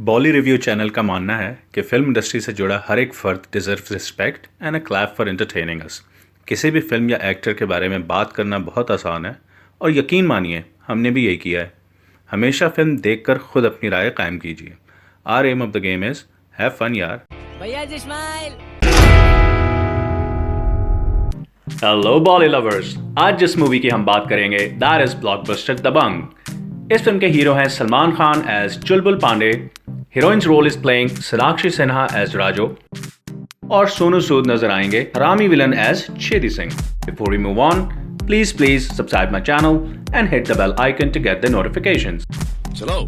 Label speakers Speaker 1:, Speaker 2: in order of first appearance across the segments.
Speaker 1: बॉली review channel का मानना है कि फिल्म इंडस्ट्री से जुड़ा हर एक फर्द deserves respect and a clap for entertaining us. किसी भी फिल्म या एक्टर के बारे में बात करना बहुत आसान है और यकीन मानिए हमने भी यही किया है। हमेशा फिल्म देखकर खुद अपनी राय कायम कीजिए। R M of the game is have fun यार।
Speaker 2: भैया जी स्माइल।
Speaker 1: हेलो बॉली लवर्स, आज जिस मूवी की हम बात करेंगे दैट इज ब्लॉकबस्टर दबंग। इस फिल्म के हीरो हैं Salman Khan as Chulbul Pandey, heroines role is playing Sonakshi Sinha as Rajo और सोनू सूद नजर आएंगे हरामी villain as Chhedi Singh. Before we move on, please subscribe my channel and hit the bell icon to get the notifications.
Speaker 3: चलो।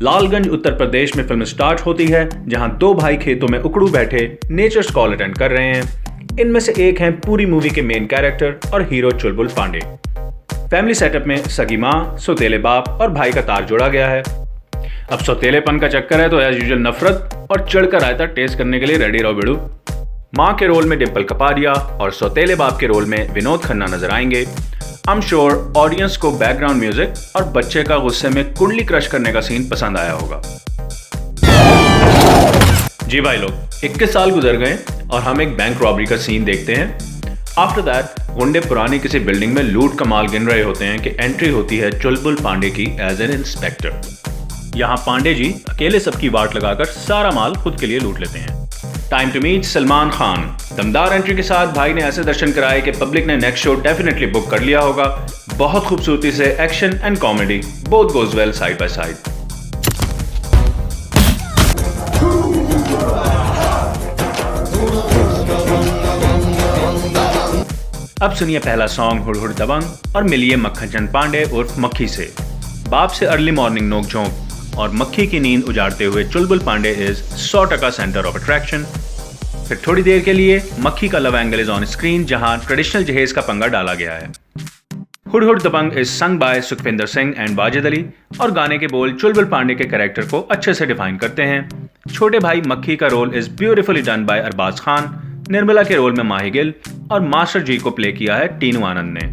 Speaker 1: लालगंज उत्तर प्रदेश में फिल्म स्टार्ट होती है, जहां दो भाई खेतों में उकड़ू बैठे नेचर्स कॉल अटेंड कर रहे हैं। इनमें से एक हैं पूरी मूवी के मेन कैरेक्टर और हीरो चुलबुल पांडे। फैमिली सेटअप में सगी माँ, सौतेले बाप और भाई का तार जोड़ा गया है। अब सौतेलेपन का चक्कर है तो एज यूजुअल नफरत और चढ़कर रायता टेस्ट करने के लिए रेडी रहो बिड़ू। माँ के रोल में डिम्पल कपाडिया और सौतेले बाप के रोल में विनोद खन्ना नजर आएंगे। आई एम श्योर ऑडियंस को बैकग्राउंड म्यूजिक और बच्चे का गुस्से में कुंडली क्रश करने का सीन पसंद आया होगा। जी भाई लोग, 21 साल गुजर गए और हम एक बैंक रॉबरी का सीन देखते हैं। आफ्टर दैट गुंडे पुरानी किसी बिल्डिंग में लूट का माल गिन रहे होते हैं कि एंट्री होती है चुलबुल पांडे की एज एन इंस्पेक्टर। यहाँ पांडे जी अकेले सबकी वाट लगाकर सारा माल खुद के लिए लूट लेते हैं। Time to meet Salman Khan. दमदार एंट्री के साथ भाई ने ऐसे दर्शन कराए कि पब्लिक ने नेक्स्ट शो डेफिनेटली बुक कर लिया होगा। बहुत खूबसूरती से action and comedy both goes well side by side. अब सुनिए पहला सॉन्ग हुड़ हुड़ दबंग और मिलिए मक्खन चंद पांडे उर्फ मक्खी से। बाप से अर्ली मॉर्निंग नोकझोंक और मक्खी की नींद उजाड़ते हुए Chulbul Pandey is 100% center of attraction. फिर थोड़ी देर के लिए मक्खी का love angle is on screen, जहां ट्रेडिशनल जहेज का पंगा डाला गया है। Hud Hud Dabangg is sung by Sukhwinder Singh and Wajid Ali और गाने के बोल चुलबुल पांडे के कैरेक्टर को अच्छे से डिफाइन करते हैं। छोटे भाई मक्खी का role is beautifully done by Arbaaz Khan. Nirmala के रोल में माही गिल और मास्टर जी को प्ले किया है टीनू आनंद ने।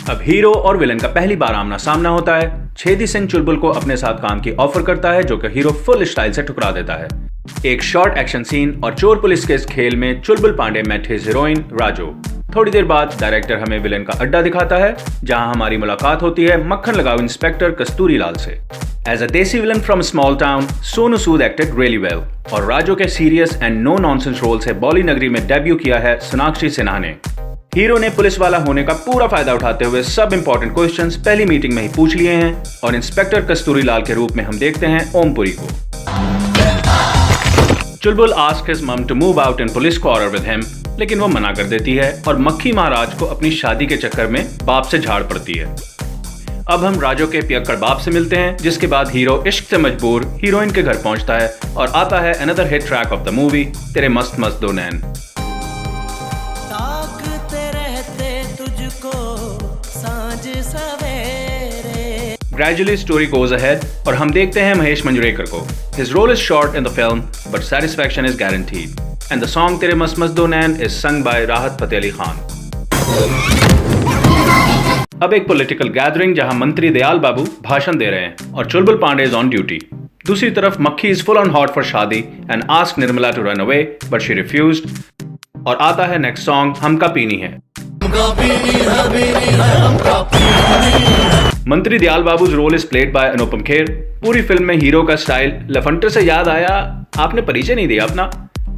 Speaker 1: अब हीरो और विलन का पहली बार आमना सामना होता है। छेदी सिंह चुलबुल को अपने साथ काम की ऑफर करता है, जो कि हीरो फुल स्टाइल से ठुकरा देता है। एक शॉर्ट एक्शन सीन और चोर पुलिस के इस खेल में चुलबुल पांडे मेट हिज हीरोइन राजो। थोड़ी देर बाद डायरेक्टर हमें विलन का अड्डा दिखाता है, जहां हमारी मुलाकात होती है मक्खन लगाओ इंस्पेक्टर कस्तूरी लाल से। As a desi villain from a small town, Sonu Sood acted really well और राजो के serious and no nonsense role से बॉली नगरी में डेब्यू किया है सोनाक्षी सिन्हा ने। हीरो ने पुलिस वाला होने का पूरा फायदा उठाते हुए सब इंपॉर्टेंट क्वेश्चंस पहली मीटिंग में ही पूछ लिए हैं और इंस्पेक्टर कस्तूरी लाल के रूप में हम देखते हैं ओमपुरी को। Chulbul ask his mum to move out in police quarter with him, लेकिन वो मना कर देती है और मक्खी महाराज को अपनी शादी के चक्कर में बाप से झाड़ पड़ती है। अब हम राजो के पियक्कड़ बाप से मिलते हैं, जिसके बाद हीरो इश्क से मजबूर हीरोइन के घर पहुंचता है और आता है another hit track of the movie तेरे मस्त मस्त दो नैन।
Speaker 2: ताकते रहते तुझको सांझ सवेरे।
Speaker 1: ग्रेजुअली स्टोरी गोज अहेड और हम देखते हैं महेश मंजरेकर को। His role is short in the film but satisfaction is guaranteed and the song तेरे मस्त मस्त दो नैन इज संग बाय राहत फतेह अली खान। अब एक पॉलिटिकल गैदरिंग, जहां मंत्री दयाल बाबू भाषण दे रहे हैं और Chulbul Pandey is on duty. दूसरी तरफ Makkhi is full on hot for शादी and ask Nirmala to run away but she refused. और आता है नेक्स्ट सॉन्ग हमका पीनी है। मंत्री Dayal Babu's role is played by Anupam Kher. पूरी फिल्म में हीरो का स्टाइल लफंटर से याद आया, आपने परिचय नहीं दिया अपना।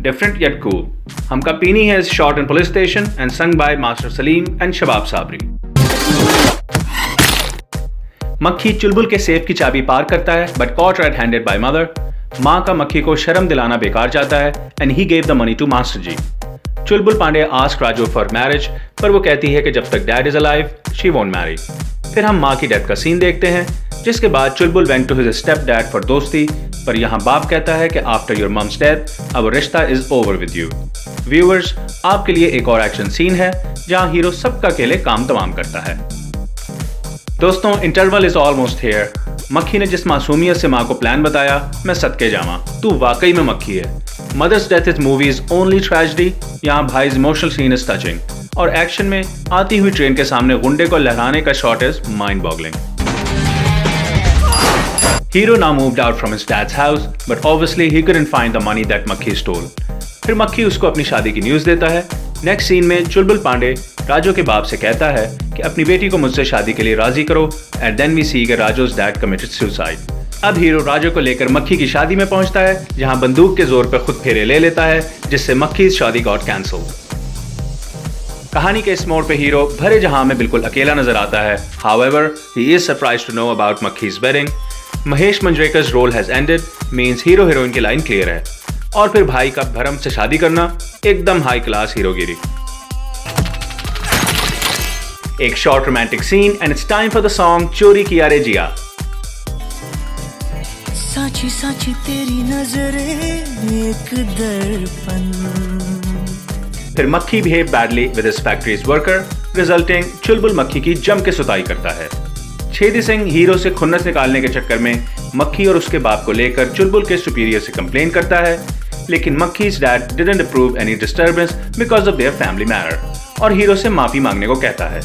Speaker 1: Different yet cool. हमका पीनी है is shot in police station and sung by master Salim and Shabab Sabri. मक्खी चुलबुल के सेफ की चाबी पार करता है but caught red handed by mother. माँ का मक्खी को शर्म दिलाना बेकार जाता है and he gave the money to master ji. Chulbul Pandey ask Raju for marriage, पर वो कहती है कि जब तक dad is alive she won't marry. फिर हम माँ की डेथ का सीन देखते हैं, जिसके बाद Chulbul went to his step dad for दोस्ती, पर यहाँ बाप कहता है कि आफ्टर योर मम्स डेथ अब रिश्ता is over with you. Viewers, आपके लिए एक और एक्शन सीन है जहाँ हीरो सबका अकेले काम तमाम करता है। दोस्तों, इंटरवल इज ऑलमोस्ट हियर। मक्खी ने जिस मासूमियत से माँ को प्लान बताया, मैं सदके जावा, तू वाकई में मक्खी है। Mother's death is movie's only tragedy. यहाँ भाईज इमोशनल सीन इज टचिंग और एक्शन में आती हुई ट्रेन के सामने गुंडे को लहराने का shot is mind boggling. Hero now moved out from his dad's house, but obviously he couldn't find the money that Makhi stole. फिर मक्खी उसको अपनी शादी की न्यूज़ देता है। नेक्स्ट सीन में चुलबुल पांडे राजू के बाप से कहता है कि अपनी बेटी को मुझसे शादी के लिए राजी करो, एंड देन वी सी कि राजू's डैड कमिटेड सुसाइड। अब हीरो राजू को लेकर मक्खी की शादी में पहुंचता है, जहां बंदूक के जोर पर खुद फेरे ले लेता है, जिससे मक्खी शादी गॉट कैंसल। कहानी के इस मोड़ पे हीरो भरे जहां में बिल्कुल अकेला नजर आता है। However, he is surprised to know about Makkhi's wedding. Mahesh Manjrekar's role has ended means hero heroine की लाइन क्लियर है, और फिर भाई का भरम से शादी करना एकदम हाई क्लास हीरोगिरी। एक short romantic scene and it's time for the song चोरी किया रे जिया।
Speaker 2: साची साची तेरी नजरें एक दर्पण।
Speaker 1: फिर Makkhi behave badly with his factories worker, resulting Chulbul Makkhi की जम के सुताई करता है। छेदी सिंह हीरो से खुन्नस निकालने के चक्कर में मक्खी और उसके बाप को लेकर चुलबुल के सुपीरियर से कंप्लेन करता है, लेकिन मक्खी's dad didn't approve any disturbance because of their family matter, और हीरो से माफी मांगने को कहता है।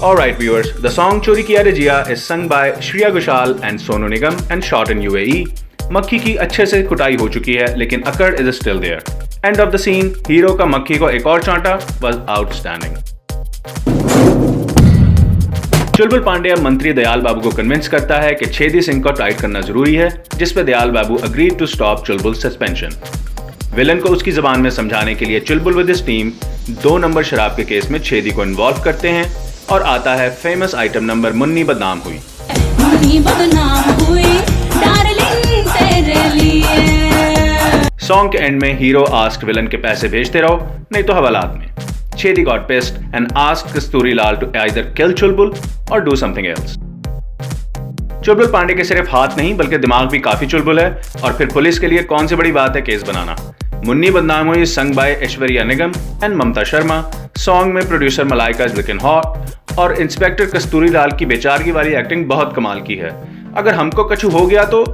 Speaker 1: Alright viewers, the song चोरी किया रे जिया is sung by Shreya Ghoshal and Sonu Nigam and shot in UAE. मक्खी की अच्छे से कुटाई हो चुकी है, लेकिन अकड़ is still there. End of the scene, hero का मक्खी को एक और चांटा was outstanding. चुलबुल पांडे अब मंत्री दयाल बाबू को कन्विंस करता है कि छेदी सिंह को टाइट करना जरूरी है, जिस पे दयाल बाबू agreed to stop Chulbul suspension. Villain को उसकी जबान में समझाने के लिए चुलबुल विद हिज टीम 2 नंबर शराब के केस में छेदी को इन्वॉल्व करते हैं, और आता है फेमस आइटम नंबर मुन्नी बदनाम हुई। सॉन्ग के एंड में हीरो आस्क्ड विलन के पैसे भेजते रहो, नहीं तो हवालात में। Chhedi got pissed and asked Kasturi Lal to either kill Chulbul और do something else. Chulbul Pandey के सिर्फ हाथ नहीं बल्कि दिमाग भी काफी चुलबुल है, और फिर पुलिस के लिए कौन सी बड़ी बात है केस बनाना। मुन्नी बदनाम हुई sung by Aishwarya Nigam and Mamta Sharma. Song में producer Malaika is looking hot, और इंस्पेक्टर कस्तूरी लाल की बेचारगी वाली एक्टिंग बहुत कमाल की है। अगर हमको कछु हो गया तो।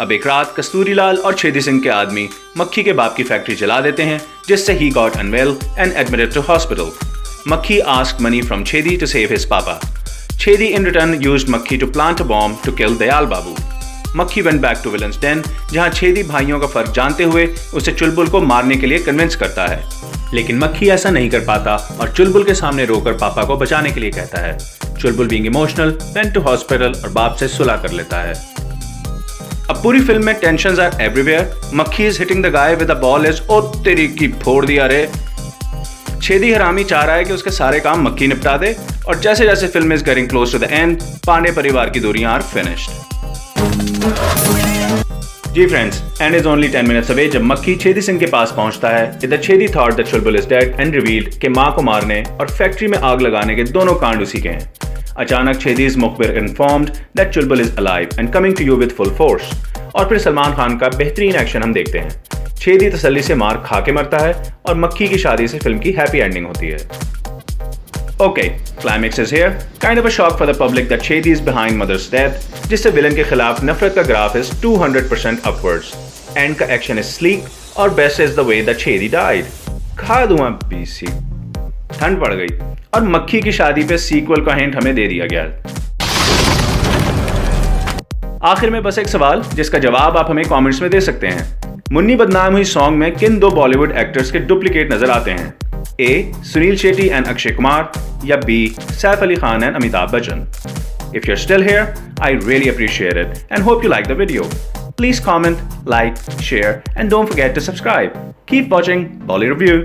Speaker 1: अब एक रात कस्तूरी लाल और छेदी सिंह के आदमी मक्खी के बाप की फैक्ट्री जला देते हैं, जिससे ही got unwell and admitted to hospital. Makkhi asked money from Chhedi to save his papa. Chedi in return used Makhi to plant a bomb to kill Dayal Babu. मक्खी went back to villain's den, जहां छेदी भाइयों का फर्क जानते हुए उसे चुलबुल को मारने के लिए कन्विंस करता है, लेकिन मक्खी ऐसा नहीं कर पाता और चुलबुल के सामने रोकर पापा को बचाने के लिए कहता है. Chulbul being emotional went to hospital और बाप से सुलह कर लेता है. अब पूरी फिल्म में tensions are everywhere. Makkhi is hitting the guy with the ball is ओ तेरी की फोड़ दिया रे. छेदी हरामी चाह रहा है कि उसके सारे काम मक्खी निपटा दे, और जैसे जैसे film is getting close to the end, Pandey परिवार की दूरियां आर फिनिश्ड. जी friends, end is only 10 minutes away जब मक्खी छेदी सिंह के पास पहुंचता है. इधर Chhedi thought that Chulbul is dead and revealed कि मां को मारने और फैक्ट्री में आग लगाने के दोनों कांड उसी के हैं. अचानक छेदीज मुखबिर informed that Chulbul is alive and coming to you with full force. और फिर सलमान खान का बेहतरीन एक्शन हम देखते हैं. छेदी तसल्ली से मार खा के मरता है और मक्खी की शादी से फिल्म की हैप्पी एंडिंग होती है. Okay, climax is here. Kind of a shock for the public that Chedi is behind mother's death, जिससे विलन के खिलाफ नफरत का ग्राफ is 200% upwards. End का एक्शन is sleek और best is the way that Chedi died. खा दूंगा BC. ठंड पड़ गई और मक्खी की शादी पे सीक्वल का हिंट हमें दे दिया गया. आखिर में बस एक सवाल जिसका जवाब आप हमें कमेंट्स में दे सकते हैं. मुन्नी बदनाम हुई सॉन्ग में किन दो बॉलीवुड एक्टर्स के डुप्लीकेट नजर आते हैं? A. Sunil Shetty and Akshay Kumar, या B. Saif Ali Khan and Amitabh Bachchan. If you're still here, I really appreciate it and hope you like the video. Please comment, like, share and don't forget to subscribe. Keep watching Bolly Review.